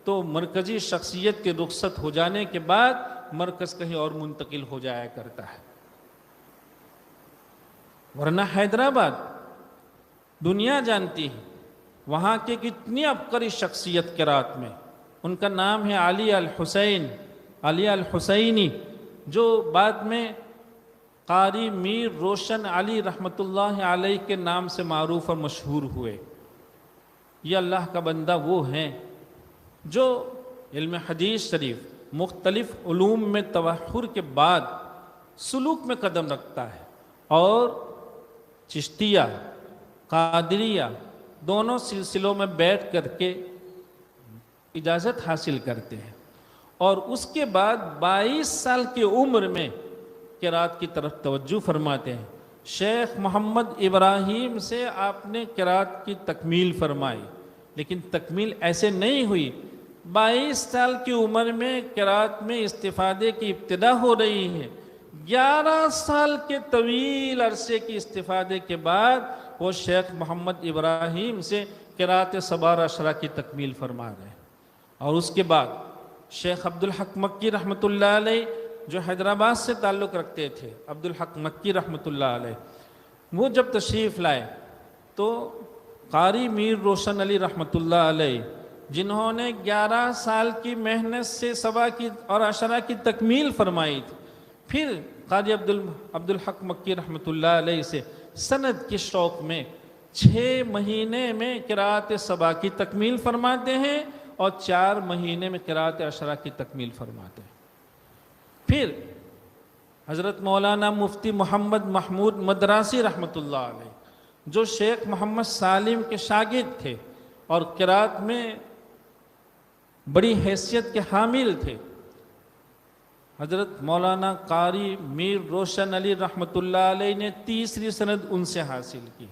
تو مرکزی شخصیت کے رخصت ہو جانے کے بعد مرکز کہیں اور منتقل ہو جایا کرتا ہے. ورنہ حیدرآباد دنیا جانتی ہے وہاں کے کتنی عبقری شخصیت قرات میں. ان کا نام ہے علی الحسینی، جو بعد میں قاری میر روشن علی رحمۃ اللہ علیہ کے نام سے معروف اور مشہور ہوئے. یہ اللہ کا بندہ وہ ہیں جو علم حدیث شریف مختلف علوم میں تبحر کے بعد سلوک میں قدم رکھتا ہے، اور چشتیہ قادریہ دونوں سلسلوں میں بیٹھ کر کے اجازت حاصل کرتے ہیں، اور اس کے بعد 22 سال کی عمر میں قرات کی طرف توجہ فرماتے ہیں. شیخ محمد ابراہیم سے آپ نے قرات کی تکمیل فرمائی، لیکن تکمیل ایسے نہیں ہوئی. 22 سال کی عمر میں قرات میں استفادے کی ابتدا ہو رہی ہے. 11 سال کے طویل عرصے کی استفادے کے بعد وہ شیخ محمد ابراہیم سے قرات 17 کی تکمیل فرما گئے. اور اس کے بعد شیخ عبدالحق مکی رحمۃ اللہ علیہ جو حیدرآباد سے تعلق رکھتے تھے، عبدالحق مکی رحمۃ اللہ علیہ، وہ جب تشریف لائے تو قاری میر روشن علی رحمۃ اللہ علیہ، جنہوں نے 11 سال کی محنت سے 17 کی تکمیل فرمائی تھی، پھر قاری عبدالحق مکی رحمۃ اللہ علیہ سے سند کے شوق میں 6 مہینے میں قرات 7 کی تکمیل فرماتے ہیں اور 4 مہینے میں قرات 10 کی تکمیل فرماتے ہیں. پھر حضرت مولانا مفتی محمد محمود مدراسی رحمۃ اللہ علیہ، جو شیخ محمد سالم کے شاگرد تھے اور قرات میں بڑی حیثیت کے حامل تھے، حضرت مولانا قاری میر روشن علی رحمۃ اللہ علیہ نے 3 سند ان سے حاصل کی.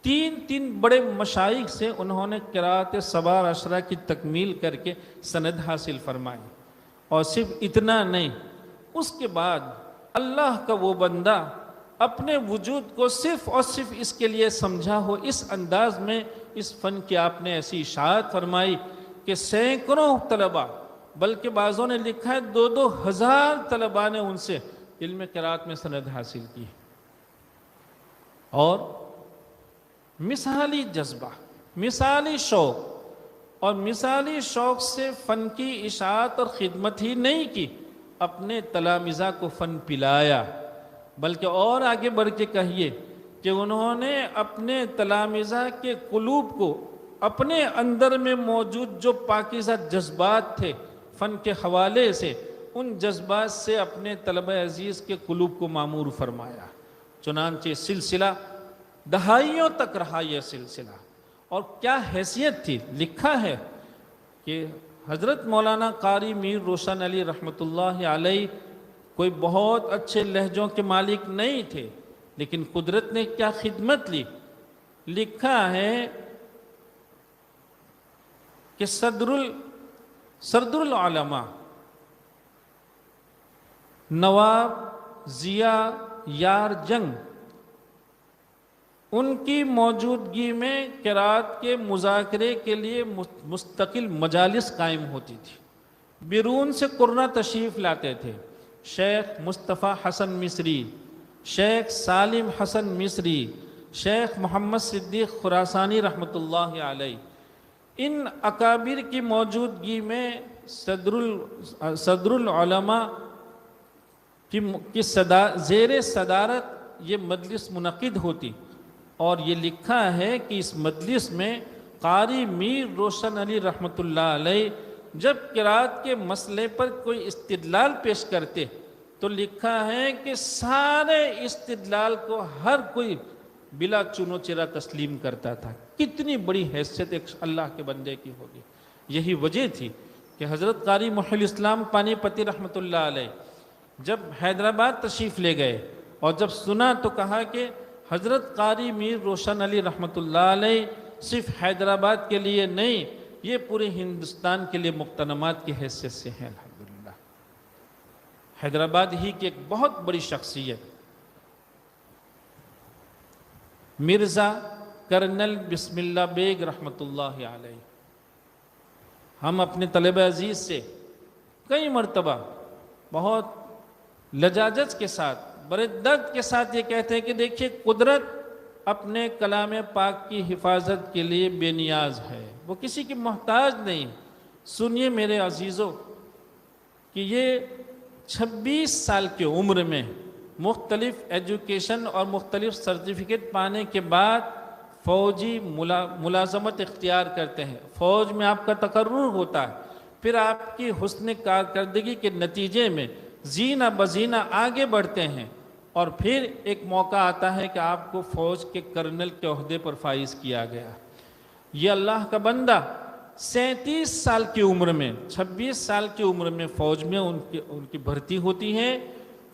3 بڑے مشائخ سے انہوں نے قرات 17 کی تکمیل کر کے سند حاصل فرمائی. اور صرف اتنا نہیں، اس کے بعد اللہ کا وہ بندہ اپنے وجود کو صرف اور صرف اس کے لیے سمجھا ہو، اس انداز میں اس فن کی آپ نے ایسی اشاعت فرمائی کہ سینکڑوں طلباء، بلکہ بعضوں نے لکھا ہے 2-2 ہزار طلباء نے ان سے علم قرات میں سند حاصل کی. اور مثالی جذبہ، مثالی شوق، اور مثالی شوق سے فن کی اشاعت اور خدمت ہی نہیں کی، اپنے تلامذہ کو فن پلایا. بلکہ اور آگے بڑھ کے کہیے کہ انہوں نے اپنے تلامذہ کے قلوب کو اپنے اندر میں موجود جو پاکیزہ جذبات تھے فن کے حوالے سے، ان جذبات سے اپنے طلبہ عزیز کے قلوب کو معمور فرمایا. چنانچہ سلسلہ دہائیوں تک رہا یہ سلسلہ. اور کیا حیثیت تھی، لکھا ہے کہ حضرت مولانا قاری میر روشن علی رحمۃ اللہ علیہ کوئی بہت اچھے لہجوں کے مالک نہیں تھے، لیکن قدرت نے کیا خدمت لی. لکھا ہے کہ صدر العلماء نواب ضیاء یار جنگ، ان کی موجودگی میں قرات کے مذاکرے کے لیے مستقل مجالس قائم ہوتی تھی. بیرون سے قراء تشریف لاتے تھے. شیخ مصطفیٰ حسن مصری، شیخ سالم حسن مصری، شیخ محمد صدیق خراسانی رحمۃ اللہ علیہ، ان اکابر کی موجودگی میں صدر العلماء کی زیر صدارت یہ مجلس منعقد ہوتی. اور یہ لکھا ہے کہ اس مجلس میں قاری میر روشن علی رحمۃ اللہ علیہ جب قرات کے مسئلے پر کوئی استدلال پیش کرتے تو لکھا ہے کہ سارے استدلال کو ہر کوئی بلا چنو چرا تسلیم کرتا تھا. کتنی بڑی حیثیت ایک اللہ کے بندے کی ہوگی. یہی وجہ تھی کہ حضرت قاری محی الاسلام پانی پتی رحمۃ اللہ علیہ جب حیدرآباد تشریف لے گئے اور جب سنا تو کہا کہ حضرت قاری میر روشن علی رحمۃ اللہ علیہ صرف حیدرآباد کے لیے نہیں، یہ پورے ہندوستان کے لیے مقتنمات کی حیثیت سے ہیں. الحمدللہ حیدرآباد ہی کی ایک بہت بڑی شخصیت مرزا کرنل بسم اللہ بیگ رحمۃ اللہ علیہ، ہم اپنے طلبہ عزیز سے کئی مرتبہ بہت لجاجت کے ساتھ، بڑے درد کے ساتھ یہ کہتے ہیں کہ دیکھیے قدرت اپنے کلام پاک کی حفاظت کے لیے بے نیاز ہے، وہ کسی کی محتاج نہیں۔ سنیے میرے عزیزوں کہ یہ 26 سال کی عمر میں مختلف ایجوکیشن اور مختلف سرٹیفکیٹ پانے کے بعد فوجی ملازمت اختیار کرتے ہیں، فوج میں آپ کا تقرر ہوتا ہے، پھر آپ کی حسن کارکردگی کے نتیجے میں زینہ بزینہ آگے بڑھتے ہیں، اور پھر ایک موقع آتا ہے کہ آپ کو فوج کے کرنل کے عہدے پر فائز کیا گیا۔ یہ اللہ کا بندہ 37 سال کی عمر میں، 26 سال کی عمر میں فوج میں ان کی بھرتی ہوتی ہے،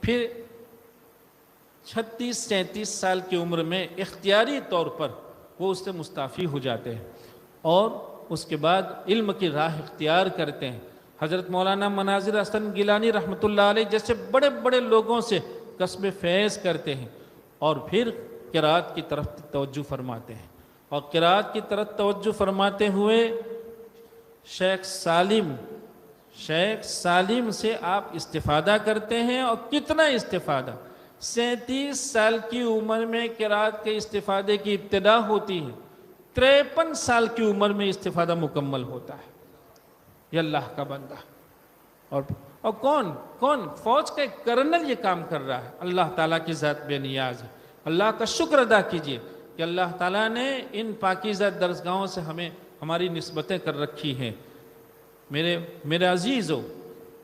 پھر 36-37 سال کی عمر میں اختیاری طور پر وہ اس سے مستعفی ہو جاتے ہیں، اور اس کے بعد علم کی راہ اختیار کرتے ہیں۔ حضرت مولانا مناظر حسن گیلانی رحمۃ اللہ علیہ جیسے بڑے بڑے لوگوں سے کسب فیض کرتے ہیں، اور پھر قرات کی طرف توجہ فرماتے ہیں، اور قرات کی طرف توجہ فرماتے ہوئے شیخ سالم سے آپ استفادہ کرتے ہیں، اور کتنا استفادہ! 37 سال کی عمر میں قرات کے استفادے کی ابتدا ہوتی ہے، 53 سال کی عمر میں استفادہ مکمل ہوتا ہے۔ یہ اللہ کا بندہ، اور کون فوج کا ایک کرنل یہ کام کر رہا ہے۔ اللہ تعالیٰ کی ذات بے نیاز ہے۔ اللہ کا شکر ادا کیجئے کہ اللہ تعالیٰ نے ان پاکیزہ درسگاہوں سے ہماری نسبتیں کر رکھی ہیں۔ میرے عزیزو،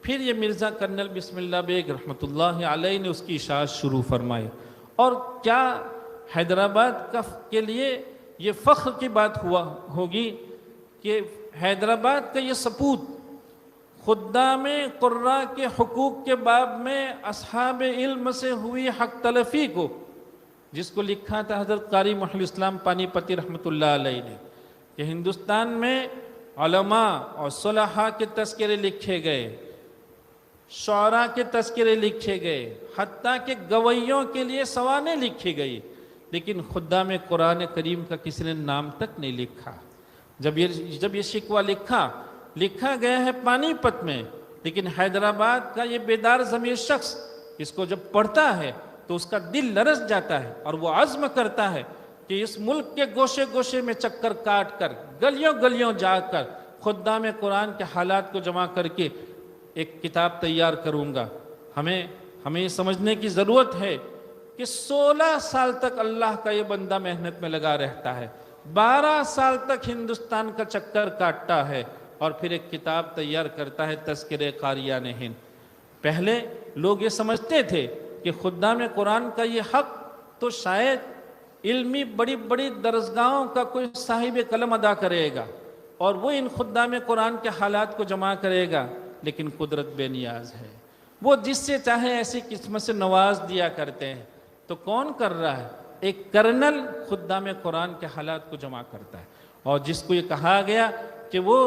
پھر یہ مرزا کرنل بسم اللہ بیگ رحمۃ اللہ علیہ نے اس کی اشاعت شروع فرمائی، اور کیا حیدرآباد کے لیے یہ فخر کی بات ہوگی کہ حیدرآباد کا یہ سپوت خدام قراء کے حقوق کے باب میں اصحاب علم سے ہوئی حق تلفی کو، جس کو لکھا تھا حضرت قاری محی الاسلام پانی پتی رحمۃ اللہ علیہ نے، کہ ہندوستان میں علماء اور صلحاء کے تذکرے لکھے گئے، شعراء کے تذکرے لکھے گئے، حتیٰ کہ گویوں کے لیے سوانح لکھی گئی، لیکن خدام قرآن کریم کا کسی نے نام تک نہیں لکھا۔ جب یہ شکوہ لکھا گیا ہے پانی پت میں، لیکن حیدرآباد کا یہ بیدار ضمیر شخص اس کو جب پڑھتا ہے تو اس کا دل لرز جاتا ہے، اور وہ عزم کرتا ہے کہ اس ملک کے گوشے گوشے میں چکر کاٹ کر، گلیوں گلیوں جا کر خدام قرآن کے حالات کو جمع کر کے ایک کتاب تیار کروں گا۔ ہمیں یہ سمجھنے کی ضرورت ہے کہ 16 سال تک اللہ کا یہ بندہ محنت میں لگا رہتا ہے، 12 سال تک ہندوستان کا چکر کاٹتا ہے، اور پھر ایک کتاب تیار کرتا ہے تذکرہ قاریان ہند۔ پہلے لوگ یہ سمجھتے تھے کہ خدام قرآن کا یہ حق تو شاید علمی بڑی بڑی درسگاہوں کا کوئی صاحب قلم ادا کرے گا، اور وہ ان خدام قرآن کے حالات کو جمع کرے گا، لیکن قدرت بے نیاز ہے، وہ جس سے چاہے ایسی قسمت سے نواز دیا کرتے ہیں۔ تو کون کر رہا ہے؟ ایک کرنل خدام قرآن کے حالات کو جمع کرتا ہے، اور جس کو یہ کہا گیا کہ وہ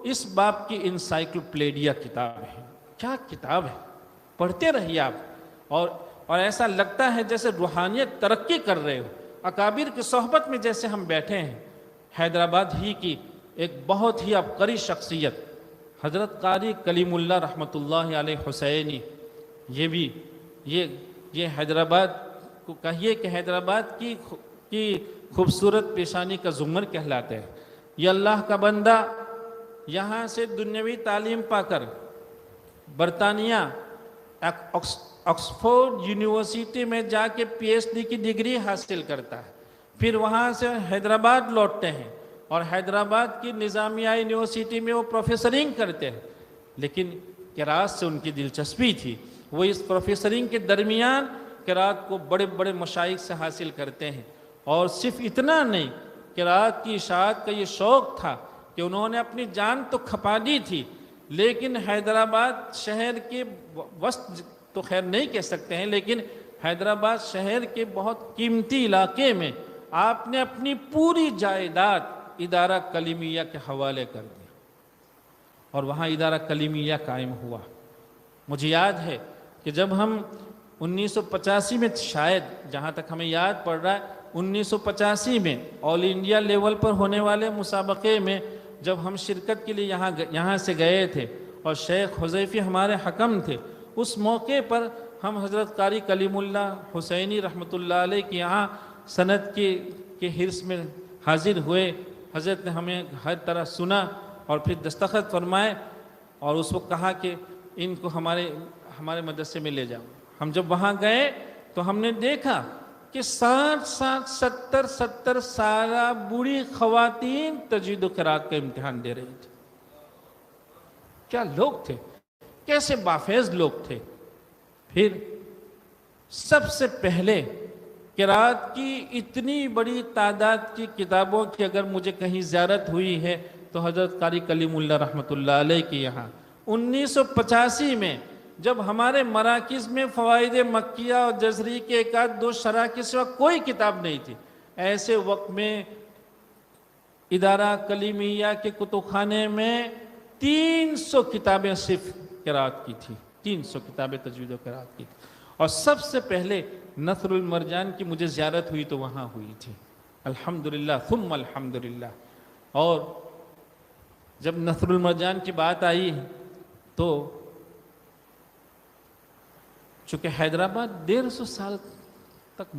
اس باب کی انسائکلوپیڈیا کتاب ہے۔ کیا کتاب ہے! پڑھتے رہیے آپ، اور ایسا لگتا ہے جیسے روحانیت ترقی کر رہے ہو۔ اکابر کی صحبت میں جیسے ہم بیٹھے ہیں۔ حیدرآباد ہی کی ایک بہت ہی عبقری شخصیت حضرت قاری کلیم اللہ رحمۃ اللہ علیہ حسینی، یہ حیدرآباد کو کہیے کہ حیدرآباد کی خوبصورت پیشانی کا زمر کہلاتے ہیں۔ یہ اللہ کا بندہ یہاں سے دنیاوی تعلیم پا کر برطانیہ آکسفورڈ یونیورسٹی میں جا کے پی ایچ ڈی کی ڈگری حاصل کرتا ہے، پھر وہاں سے حیدرآباد لوٹتے ہیں، اور حیدرآباد کی نظامیہ یونیورسٹی میں وہ پروفیسرنگ کرتے ہیں، لیکن قرات سے ان کی دلچسپی تھی۔ وہ اس پروفیسرنگ کے درمیان قرات کو بڑے بڑے مشائخ سے حاصل کرتے ہیں، اور صرف اتنا نہیں، قرات کی اشاعت کا یہ شوق تھا کہ انہوں نے اپنی جان تو کھپا دی تھی، لیکن حیدرآباد شہر کے وسط تو خیر نہیں کہہ سکتے ہیں، لیکن حیدرآباد شہر کے بہت قیمتی علاقے میں آپ نے اپنی پوری جائیداد ادارہ کلیمیہ کے حوالے کر دیا، اور وہاں ادارہ کلیمیہ قائم ہوا۔ مجھے یاد ہے کہ جب ہم 1985 میں، شاید جہاں تک ہمیں یاد پڑ رہا ہے، 1985 میں آل انڈیا لیول پر ہونے والے مسابقے میں جب ہم شرکت کے لیے یہاں سے گئے تھے اور شیخ حذیفی ہمارے حکم تھے، اس موقع پر ہم حضرت قاری کلیم اللہ حسینی رحمۃ اللہ علیہ کے یہاں سند کے حرص میں حاضر ہوئے۔ حضرت نے ہمیں ہر طرح سنا اور پھر دستخط فرمائے، اور اس وقت کہا کہ ان کو ہمارے مدرسے میں لے جاؤ۔ ہم جب وہاں گئے تو ہم نے دیکھا کہ 60-70 سالہ بوڑھی خواتین تجوید و قرات کا امتحان دے رہی تھی۔ کیا لوگ تھے، کیسے بافیض لوگ تھے۔ پھر سب سے پہلے قرات کی اتنی بڑی تعداد کی کتابوں کی اگر مجھے کہیں زیارت ہوئی ہے تو حضرت قاری کلیم اللہ رحمۃ اللہ علیہ کے یہاں 1985 میں جب ہمارے مراکز میں فوائد مکیہ اور جزری کے 1-2 شرح کے سوا کوئی کتاب نہیں تھی، ایسے وقت میں ادارہ کلیمیہ کے کتب خانے میں 300 کتابیں صرف قرات کی تھی، 300 کتابیں تجوید و قرات کی تھی۔ اور سب سے پہلے نثر المرجان کی مجھے زیارت ہوئی تو وہاں ہوئی تھی، الحمدللہ ثم الحمدللہ۔ اور جب نثر المرجان کی بات آئی تو چونکہ حیدرآباد 150 سال تک